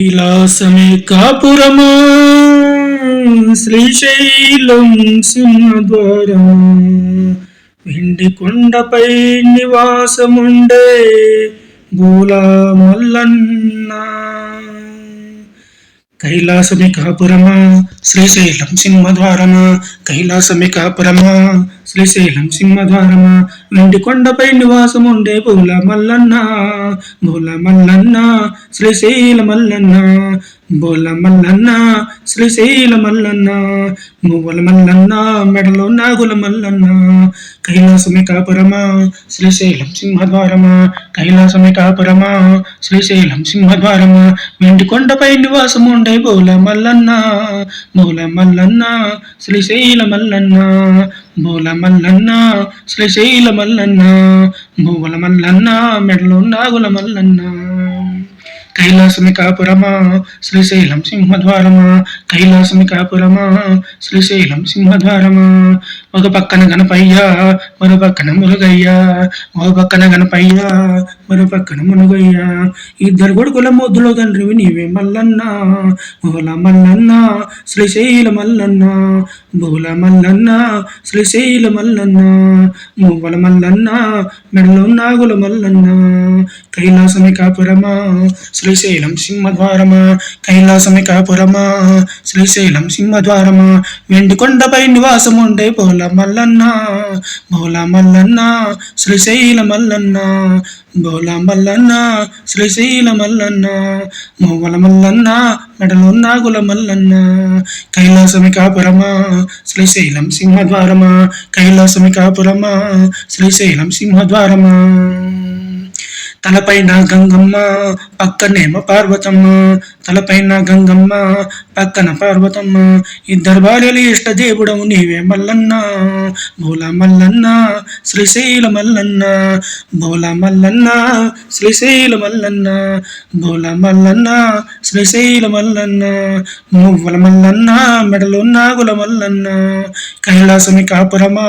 విలాసమే కాపురమా శ్రీశైలం సింహద్వారమా వెండి కొండపై నివాసముండే బూలా మల్లన్న కైలాసమే కాపురమా శ్రీశైలం సింహద్వారమా కైలాసమే కాపురమా శ్రీశైలం సింహద్వారమా వెండి కొండపై నివాసముండే బూలా మల్లన్న బూలా మల్లన్న శ్రీశైల మల్లన్న బోల మల్లన్న శ్రీశైల మల్లన్న మువ్వల మల్లన్న మెడలో నాగుల మల్లన్న కైలాసమే కాపురమా శ్రీశైలం సింహద్వారమా కైలాసమే కాపురమా శ్రీశైలం సింహద్వారమా వెండి కొండపై నివాసముండే బోల మల్లన్న బోల మల్లన్న శ్రీశైల మల్లన్న బోల మల్లన్న శ్రీశైల మల్లన్న బోల మల్లన్న మెడలో నాగుల మల్లన్న కైలాసమి కాపురమా శ్రీశైలం సింహద్వారమా కైలాసమి కాపురమా శ్రీశైలం సింహద్వారమా ఒక పక్కన గణపయ్య మరో పక్కన మురుగయ్య ఒక పక్కన గణపయ్య మరో పక్కన మునుగయ్య ఇద్దరు కొడుకుల ముద్దులో తండ్రివి నీవే మల్లన్న బోల మల్లన్న శ్రీశైల మల్లన్న బోల మల్లన్న శ్రీశైల మల్లన్న మువ్వల మల్లన్న మెడలో నాగుల మల్లన్న కైలాసమి కాపురమా శ్రీశైలం సింహద్వారమా కైలాసమి కాపురమా శ్రీశైలం సింహద్వారమా వెండి కొండపై నివాసముండే బోల మల్లన్న బోల మల్లన్న శ్రీశైల మల్లన్న బోల మల్లన్న శ్రీశైల మల్లన్న మువ్వల మల్లన్న మెడలో నాగుల మల్లన్న కైలాసమి కాపురమా శ్రీశైలం సింహద్వారమా కైలాసమి కాపురమా శ్రీశైలం సింహద్వారమా తలపైన గంగమ్మ పక్కనేమో పార్వతమ్మ తలపైన గంగమ్మ పక్కన పార్వతమ్మ ఇద్దరు భార్యలు ఇష్ట దేవుడవు నీవే మల్లన్న బోల మల్లన్న శ్రీశైల మల్లన్న బోల మల్లన్న శ్రీశైల మల్లన్న బోల మల్లన్న శ్రీశైల మల్లన్న మువ్వల మల్లన్న మెడలో నాగుల మల్లన్న కైలాసమి కాపురమా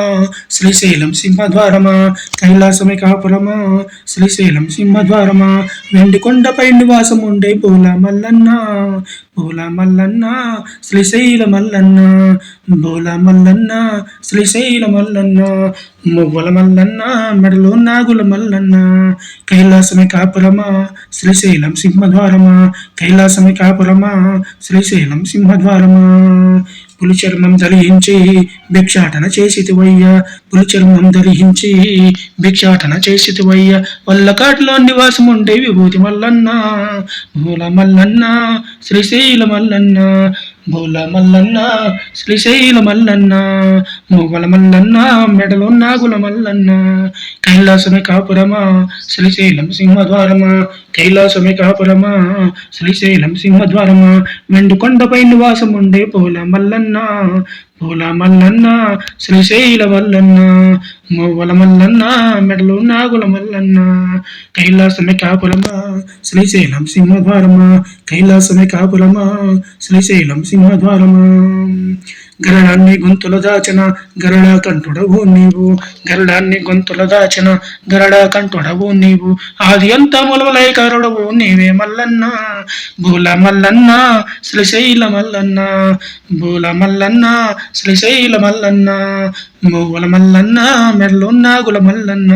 శ్రీశైలం సింహద్వారమా కైలాసమి కాపురమా శ్రీశైలం సింహద్వారమా వెండి కొండపై నివాసం ఉండే బోల మల్లన్న బోల మల్లన్న శ్రీశైల మల్లన్న బోల మల్లన్న శ్రీశైల మల్లన్న మువ్వల మల్లన్న మెడలో నాగుల మల్లన్న కైలాసమి కాపురమా శ్రీశైలం సింహద్వారమా కైలాసమి కాపురమా శ్రీశైలం సింహద్వారమా పులి చర్మం ధరించి భిక్షాటన చేసితివయ్యా పులి చర్మం ధరించి భిక్షాటన చేసితివయ్యా వల్లకాటిలో నివాసం ఉండే విభూతి మల్లన్న బోల మల్లన్న శ్రీశైల మల్లన్న బోల మల్లన్న శ్రీశైల మల్లన్న మువ్వల మల్లన్న మెడలో నాగుల మల్లన్న కైలాసమి కాపురమా శ్రీశైలం సింహద్వారమా కైలాసమి కాపురమా శ్రీశైలం సింహద్వారమా వెండి కొండపై నివాసం ఉండే బోల మల్లన్న బోల మల్లన్న శ్రీశైల మల్లన్న మువ్వల మల్లన్న మెడలో నాగుల మల్లన్న కైలాసమి కాపురమా శ్రీశైలం సింహద్వారమా కైలాసమి కాపురమా శ్రీశైలం సింహద్వారమా గరడాన్ని గొంతుల దాచిన గరడా కంఠుడవు నీవు గరడాన్ని గొంతుల దాచిన గరడా కంఠుడవు నీవు ఆది అంత మూలవలైకారుడవు నీవే మల్లన్న బోల మల్లన్న శ్రీశైల మల్లన్న బోల మల్లన్న శ్రీశైల మల్లన్న మువ్వల మల్లన్న మెడలో నాగుల మల్లన్న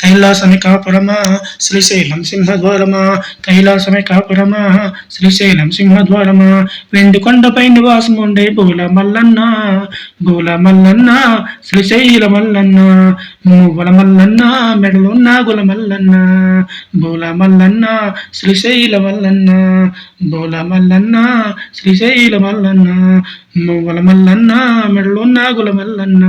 కైలాసమి కాపురమా శ్రీశైలం సింహద్వారమా కైలాసమి కాపురమా శ్రీశైలం సింహద్వారమా వెండి కొండపై నివాసం ఉండే బోల మల్లన్న బోల మల్లన్న శ్రీశైల మల్లన్న మువ్వల మల్లన్న మెడలో నాగుల మల్లన్న బోల మల్లన్న శ్రీశైల మల్లన్న బోల మల్లన్న శ్రీశైల మల్లన్న మువ్వల మల్లన్న మెడలో నాగుల మల్లన్న